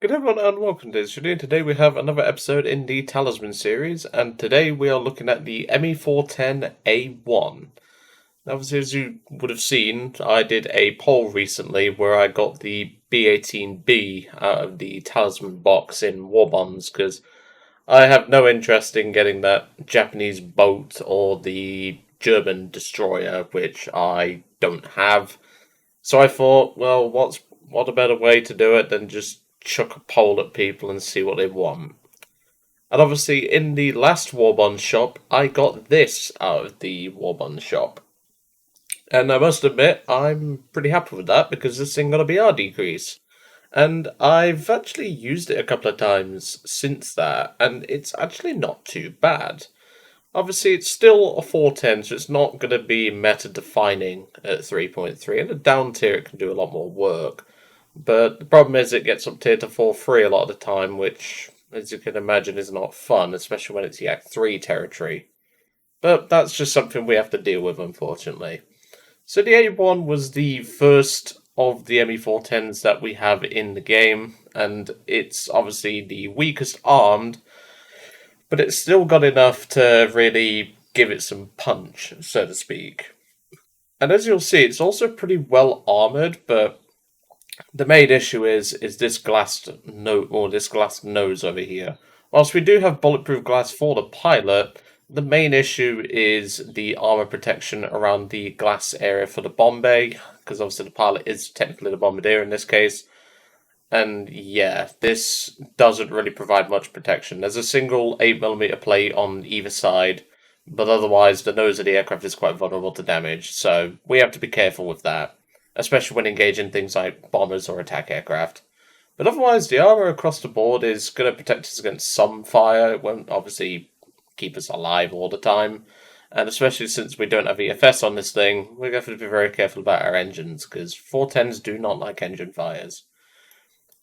Good everyone and welcome to this video. Today we have another episode in the Talisman series, and today we are looking at the Me-410 A-1. Now, obviously, as you would have seen, I did a poll recently where I got the B-18B out of the Talisman box in War Bonds, because I have no interest in getting that Japanese boat or the German destroyer, which I don't have. So I thought, well, what a better way to do it than just chuck a poll at people and see what they want. And obviously, in the last Warbond shop, I got this out of the Warbond shop. And I must admit, I'm pretty happy with that because this thing got a BR decrease. And I've actually used it a couple of times since that, and it's actually not too bad. Obviously, it's still a 410, so it's not going to be meta-defining at 3.3, and a down tier it can do a lot more work. But the problem is it gets up tier to 4-3 a lot of the time, which, as you can imagine, is not fun, especially when it's Yak 3 territory. But that's just something we have to deal with, unfortunately. So the A1 was the first of the ME410s that we have in the game, and it's obviously the weakest armed, but it's still got enough to really give it some punch, so to speak. And as you'll see, it's also pretty well armored, but the main issue is this this glass nose over here. Whilst we do have bulletproof glass for the pilot, the main issue is the armor protection around the glass area for the bomb bay, because obviously the pilot is technically the bombardier in this case. And yeah, this doesn't really provide much protection. There's a single 8mm plate on either side, but otherwise the nose of the aircraft is quite vulnerable to damage, so we have to be careful with that, especially when engaging things like bombers or attack aircraft. But otherwise, the armor across the board is going to protect us against some fire. It won't obviously keep us alive all the time. And especially since we don't have EFS on this thing, we have to be very careful about our engines, because 410s do not like engine fires.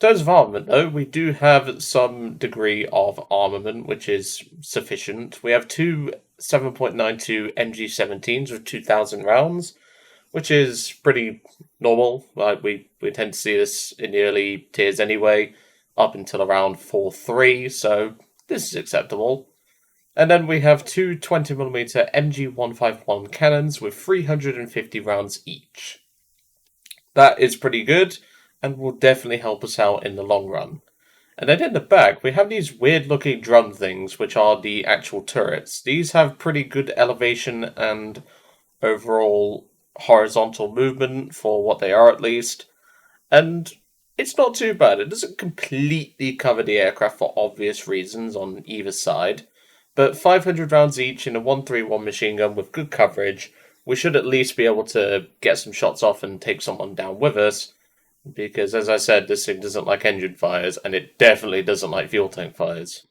In terms of armament, though, we do have some degree of armament, which is sufficient. We have two 7.92 MG17s with 2,000 rounds, which is pretty normal. Like we tend to see this in the early tiers anyway, up until around 4.3, so this is acceptable. And then we have two 20mm MG151 cannons with 350 rounds each. That is pretty good, and will definitely help us out in the long run. And then in the back, we have these weird looking drum things, which are the actual turrets. These have pretty good elevation and overall horizontal movement for what they are, at least. And it's not too bad. It doesn't completely cover the aircraft for obvious reasons on either side. But 500 rounds each in a 131 machine gun with good coverage, we should at least be able to get some shots off and take someone down with us. Because, as I said, this thing doesn't like engine fires, and it definitely doesn't like fuel tank fires.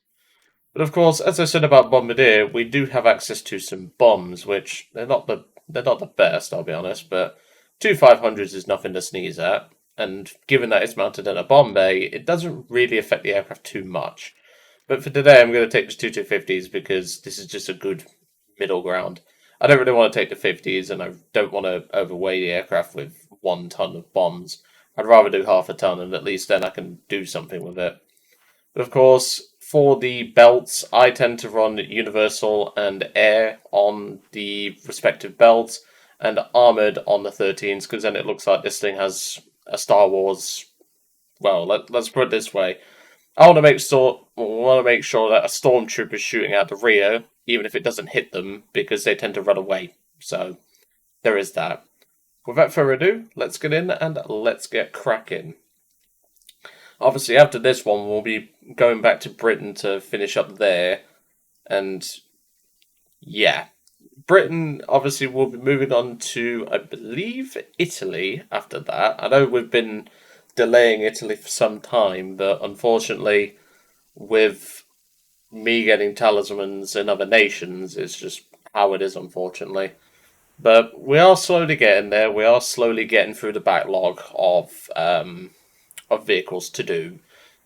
But of course, as I said about Bombardier, we do have access to some bombs, which they're not the best, I'll be honest, but two 500s is nothing to sneeze at. And given that it's mounted in a bomb bay, it doesn't really affect the aircraft too much. But for today, I'm going to take the two 250s because this is just a good middle ground. I don't really want to take the 50s, and I don't want to overweigh the aircraft with 1 ton of bombs. I'd rather do half a ton, and at least then I can do something with it. But of course, for the belts, I tend to run Universal and Air on the respective belts, and Armoured on the 13s, because then it looks like this thing has a Star Wars. Well, let's put it this way. I want to make sure that a stormtrooper is shooting out the rear, even if it doesn't hit them, because they tend to run away. So there is that. Without further ado, let's get in and let's get cracking. Obviously, after this one, we'll be going back to Britain to finish up there. And yeah, Britain, obviously, will be moving on to, I believe, Italy after that. I know we've been delaying Italy for some time, but unfortunately, with me getting talismans in other nations, it's just how it is, unfortunately. But we are slowly getting there. We are slowly getting through the backlog of vehicles to do.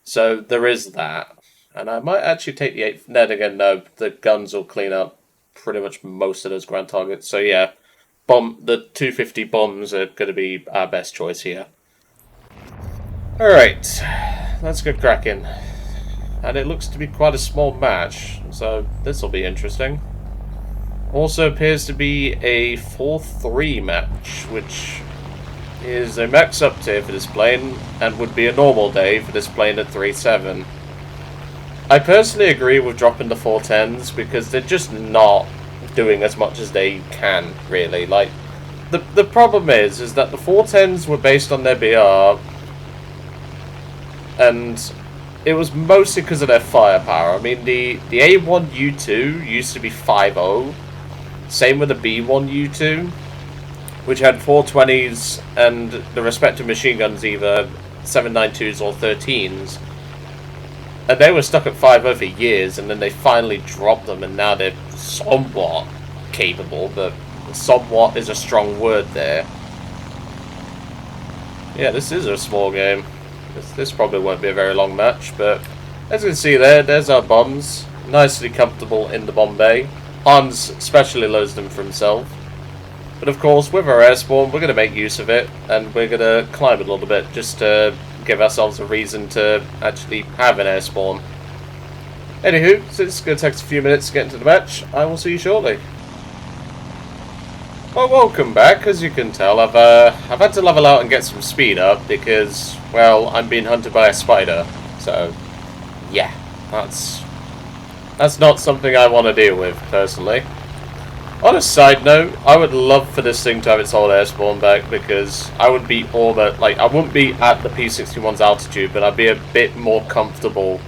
So there is that. And I might actually take the 8th. Then again, no, the guns will clean up pretty much most of those ground targets. So yeah, the 250 bombs are going to be our best choice here. Alright, let's get cracking. And it looks to be quite a small match, so this will be interesting. Also appears to be a 4-3 match, which is a max up tier for this plane, and would be a normal day for this plane at 3-7. I personally agree with dropping the 410s, because they're just not doing as much as they can, really. Like, the problem is that the 410s were based on their BR, and it was mostly because of their firepower. I mean, the A-1 U2 used to be 5.0. Same with the B-1 U2, which had 420s and the respective machine guns either 7.92s or 13s. And they were stuck at 5.0 for years, and then they finally dropped them, and now they're somewhat capable, but somewhat is a strong word there. Yeah, this is a small game. This probably won't be a very long match, but as you can see there's our bombs. Nicely comfortable in the bomb bay. Hans specially loads them for himself. But of course, with our air spawn, we're going to make use of it, and we're going to climb it a little bit, just to give ourselves a reason to actually have an air spawn. Anywho, since it's going to take us a few minutes to get into the match, I will see you shortly. Well, welcome back. As you can tell, I've had to level out and get some speed up because, well, I'm being hunted by a spider. So, yeah, that's not something I want to deal with, personally. On a side note, I would love for this thing to have its old air spawn back, because I would be I wouldn't be at the P-61's altitude, but I'd be a bit more comfortable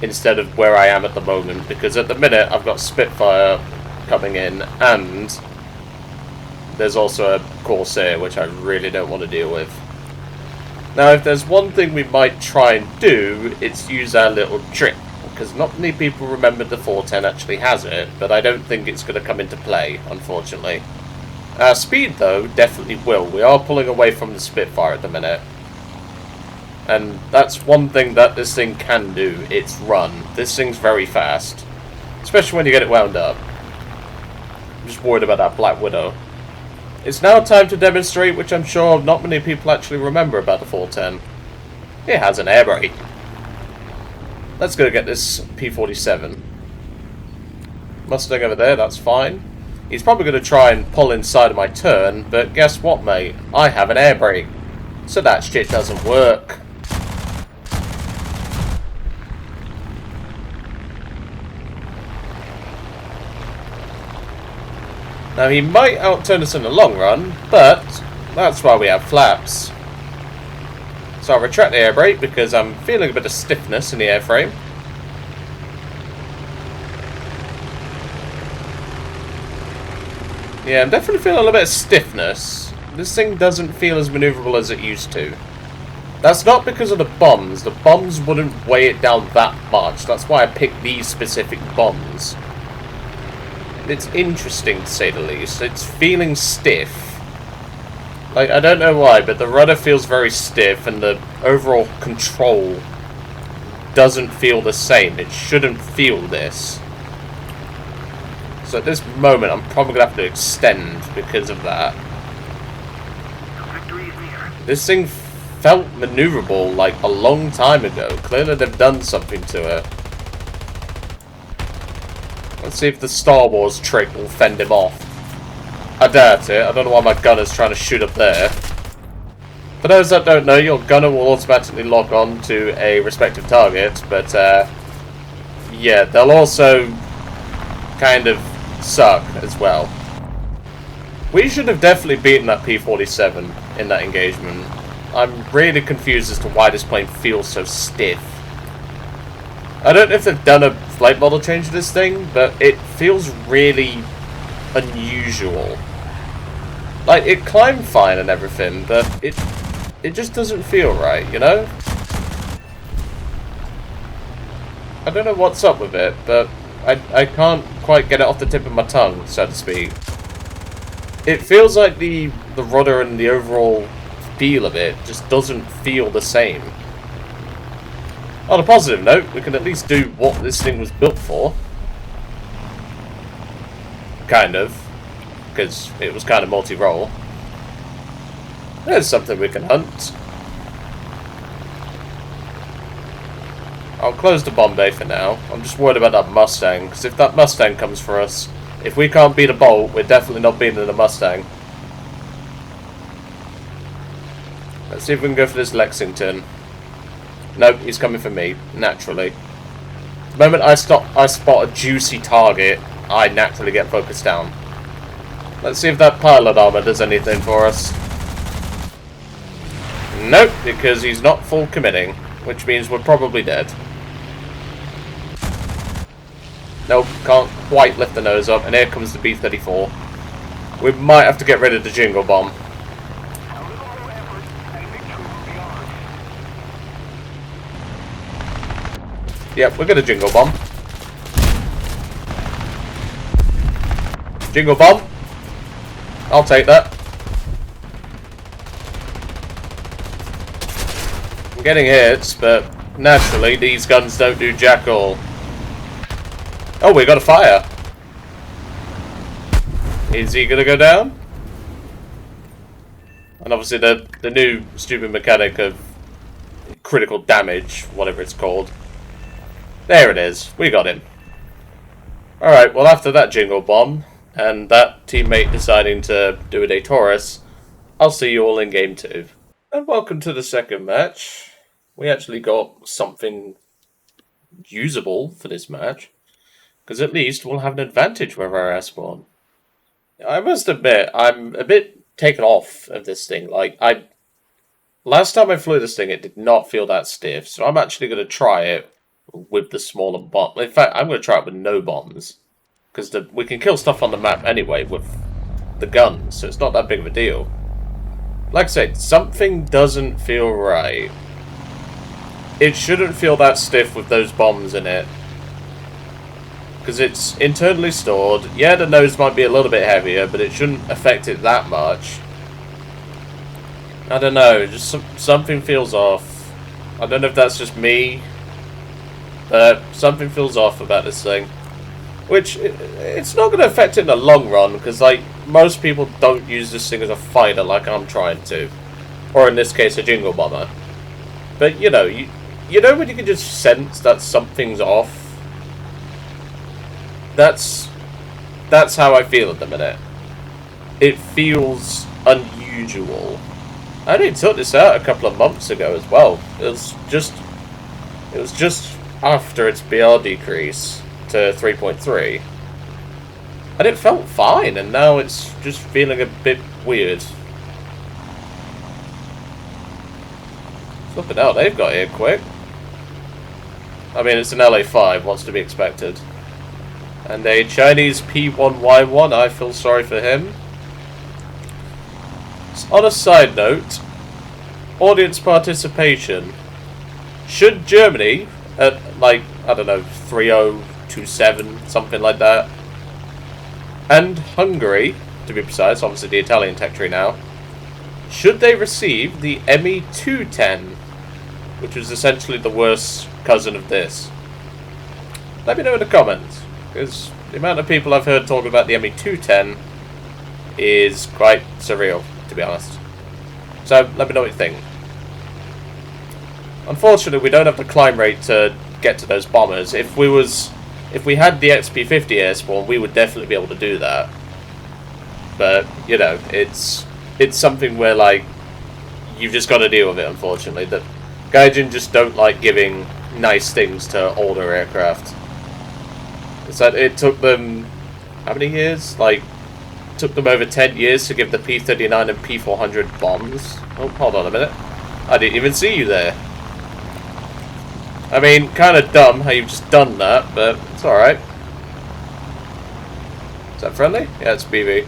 instead of where I am at the moment, because at the minute I've got Spitfire coming in, and there's also a Corsair, which I really don't want to deal with. Now, if there's one thing we might try and do, it's use our little trick, because not many people remember the 410 actually has it, but I don't think it's going to come into play, unfortunately. Our speed, though, definitely will. We are pulling away from the Spitfire at the minute. And that's one thing that this thing can do, it's run. This thing's very fast, especially when you get it wound up. I'm just worried about that Black Widow. It's now time to demonstrate, which I'm sure not many people actually remember about the 410. It has an air brake. Let's go get this P-47. Mustang over there, that's fine. He's probably going to try and pull inside of my turn, but guess what, mate? I have an air brake. So that shit doesn't work. Now, he might outturn us in the long run, but that's why we have flaps. So I'll retract the air brake because I'm feeling a bit of stiffness in the airframe. Yeah, I'm definitely feeling a little bit of stiffness. This thing doesn't feel as maneuverable as it used to. That's not because of the bombs. The bombs wouldn't weigh it down that much. That's why I picked these specific bombs. It's interesting, to say the least. It's feeling stiff. Like, I don't know why, but the rudder feels very stiff, and the overall control doesn't feel the same. It shouldn't feel this. So at this moment, I'm probably going to have to extend because of that. This thing felt maneuverable, like, a long time ago. Clearly they've done something to it. Let's see if the Star Wars trick will fend him off. I doubt it. I don't know why my gunner's trying to shoot up there. For those that don't know, your gunner will automatically lock on to a respective target, but yeah, they'll also kind of suck as well. We should have definitely beaten that P-47 in that engagement. I'm really confused as to why this plane feels so stiff. I don't know if they've done a flight model change to this thing, but it feels really unusual. Like, it climbed fine and everything, but it just doesn't feel right, you know? I don't know what's up with it, but I can't quite get it off the tip of my tongue, so to speak. It feels like the rudder and the overall feel of it just doesn't feel the same. On a positive note, we can at least do what this thing was built for. Kind of. Because it was kind of multi-role. There's something we can hunt. I'll close the bomb bay for now. I'm just worried about that Mustang, because if that Mustang comes for us, if we can't beat a Bolt, we're definitely not beating the Mustang. Let's see if we can go for this Lexington. Nope, he's coming for me, naturally. The moment I spot a juicy target, I naturally get focused down. Let's see if that pilot armor does anything for us. Nope, because he's not full committing, which means we're probably dead. Nope, can't quite lift the nose up, and here comes the B-34. We might have to get rid of the Jingle Bomb. Yep, we're gonna Jingle Bomb. Jingle Bomb. I'll take that. I'm getting hits, but naturally these guns don't do jack all. Oh, we got a fire. Is he gonna go down? And obviously the new stupid mechanic of critical damage, whatever it's called. There it is. We got him. Alright, well after that Jingle Bomb, and that teammate deciding to do a day Taurus, I'll see you all in Game 2. And welcome to the second match. We actually got something usable for this match, because at least we'll have an advantage with our S1. I must admit, I'm a bit taken off of this thing. Like, last time I flew this thing, it did not feel that stiff, so I'm actually going to try it with the smaller bomb. In fact, I'm going to try it with no bombs, because we can kill stuff on the map anyway with the guns, so it's not that big of a deal. Like I said, something doesn't feel right. It shouldn't feel that stiff with those bombs in it, because it's internally stored. Yeah, the nose might be a little bit heavier, but it shouldn't affect it that much. I don't know, just something feels off. I don't know if that's just me, but something feels off about this thing. Which, it's not going to affect it in the long run, because like most people don't use this thing as a fighter like I'm trying to. Or in this case, a Jingle Bomber. But you know when you can just sense that something's off? That's how I feel at the minute. It feels unusual. I only took this out a couple of months ago as well. It was just after its BR decrease to 3.3. And it felt fine, and now it's just feeling a bit weird. Flipping out, they've got here quick. I mean, it's an LA5, what's to be expected. And a Chinese P1Y1, I feel sorry for him. On a side note, audience participation. Should Germany, at like, I don't know, 3027, something like that, and Hungary, to be precise, obviously the Italian territory now, should they receive the Me-210, which is essentially the worst cousin of this? Let me know in the comments, because the amount of people I've heard talking about the Me-210 is quite surreal, to be honest. So, let me know what you think. Unfortunately, we don't have the climb rate to get to those bombers. If we had the XP50 airborne, we would definitely be able to do that. But, you know, it's something where, like, you've just got to deal with it, unfortunately. That Gaijin just don't like giving nice things to older aircraft. It's that it took them, how many years? Like, it took them over 10 years to give the P-39 and P-400 bombs. Oh, hold on a minute. I didn't even see you there. I mean, kind of dumb how you've just done that, but it's alright. Is that friendly? Yeah, it's BB.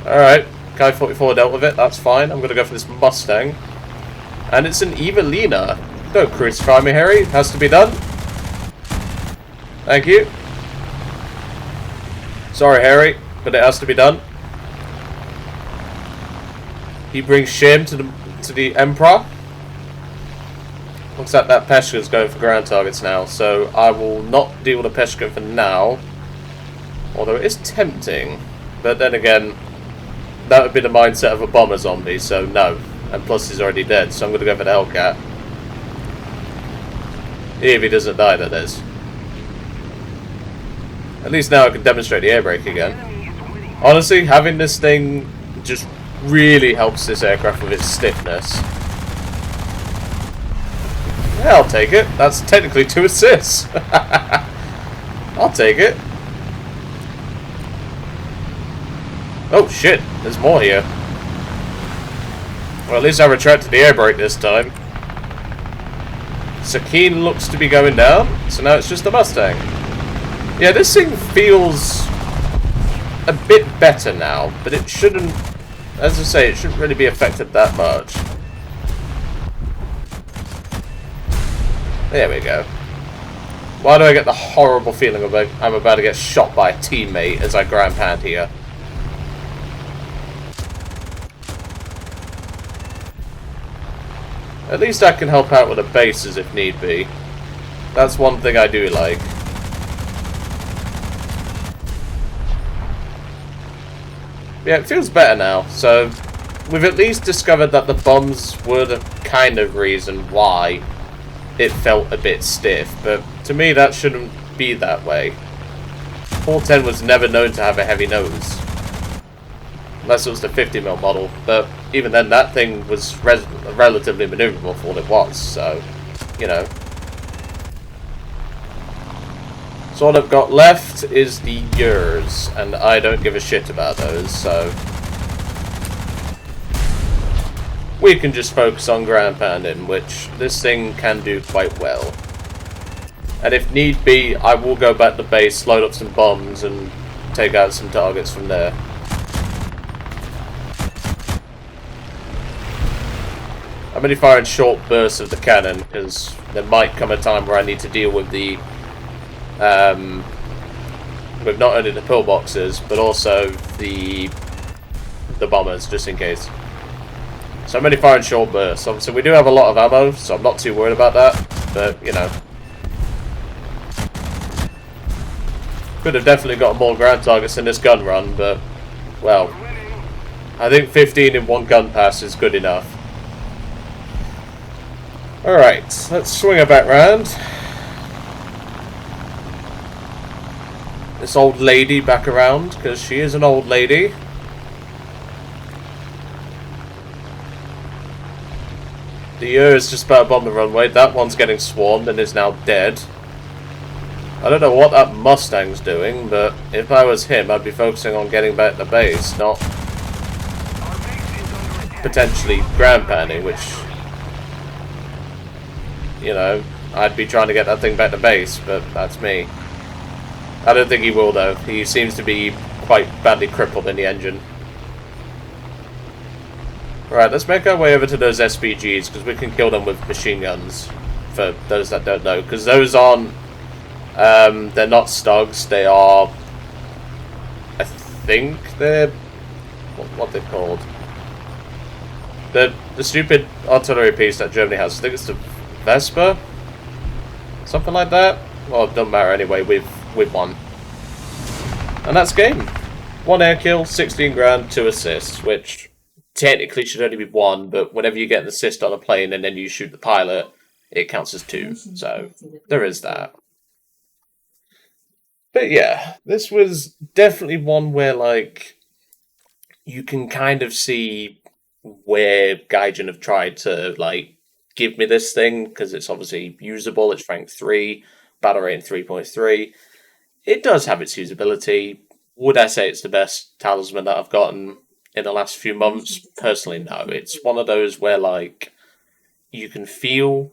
Alright, Kai 44 dealt with it, that's fine. I'm going to go for this Mustang. And it's an Evelina. Don't crucify me, Harry. It has to be done. Thank you. Sorry, Harry, but it has to be done. He brings shame to the Emperor. Looks like that Peshka's going for ground targets now, so I will not deal with a Peshka for now. Although it is tempting. But then again, that would be the mindset of a bomber zombie, so no. And plus he's already dead, so I'm going to go for the Hellcat. If he doesn't die, that is. At least now I can demonstrate the air brake again. Honestly, having this thing just really helps this aircraft with its stiffness. Yeah, I'll take it. That's technically 2 assists. I'll take it. Oh shit, there's more here. Well, at least I retracted the air brake this time. Sakine looks to be going down, so now it's just the Mustang. Yeah, this thing feels a bit better now, but it shouldn't, as I say, it shouldn't really be affected that much. There we go. Why do I get the horrible feeling of I'm about to get shot by a teammate as I ground pound here? At least I can help out with the bases if need be. That's one thing I do like. Yeah, it feels better now. So, we've at least discovered that the bombs were the kind of reason why it felt a bit stiff. But to me, that shouldn't be that way. 410 was never known to have a heavy nose. Unless it was the 50mm model. But even then, that thing was relatively maneuverable for what it was. So, you know. So all I've got left is the years, and I don't give a shit about those, so we can just focus on ground pounding, which this thing can do quite well. And if need be, I will go back to base, load up some bombs, and take out some targets from there. I'm only firing short bursts of the cannon, because there might come a time where I need to deal with the with not only the pillboxes, but also the bombers, just in case. So I'm only firing short bursts. Obviously, we do have a lot of ammo, so I'm not too worried about that. But, you know. Could have definitely got more ground targets in this gun run, but, well, I think 15 in one gun pass is good enough. Alright, let's swing her back round. This old lady back around, because she is an old lady. The is just about on the runway. That one's getting swarmed and is now dead. I don't know what that Mustang's doing, but if I was him, I'd be focusing on getting back to base, not potentially ground pounding, which, you know, I'd be trying to get that thing back to base, but that's me. I don't think he will, though. He seems to be quite badly crippled in the engine. Right, let's make our way over to those SPGs, because we can kill them with machine guns, for those that don't know. Because those aren't, they're not Stugs, they are, I think they're, what they're called. The stupid artillery piece that Germany has, I think it's the Vespa? Something like that? Well, it doesn't matter anyway, we've won. And that's game. 1 air kill, 16 grand, 2 assists, which technically should only be 1, but whenever you get an assist on a plane and then you shoot the pilot, it counts as 2. So, there is that. But yeah, this was definitely one where, like, you can kind of see where Gaijin have tried to, like, give me this thing, because it's obviously usable, it's rank 3, battle rating 3.3. It does have its usability. Would I say it's the best talisman that I've gotten in the last few months? Personally, no. It's one of those where, like, you can feel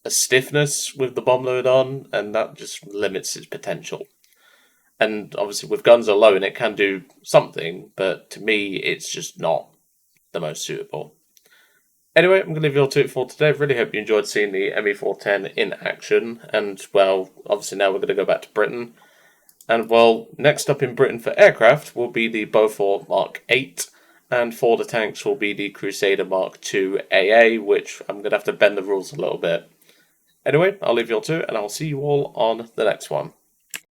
a stiffness with the bomb load on, and that just limits its potential. And obviously, with guns alone, it can do something, but to me, it's just not the most suitable. Anyway, I'm going to leave you all to it for today. I really hope you enjoyed seeing the Me-410 in action. And, well, obviously now we're going to go back to Britain. And, well, next up in Britain for aircraft will be the Beaufort Mark 8. And for the tanks will be the Crusader Mark 2 AA, which I'm going to have to bend the rules a little bit. Anyway, I'll leave you all to it, and I'll see you all on the next one.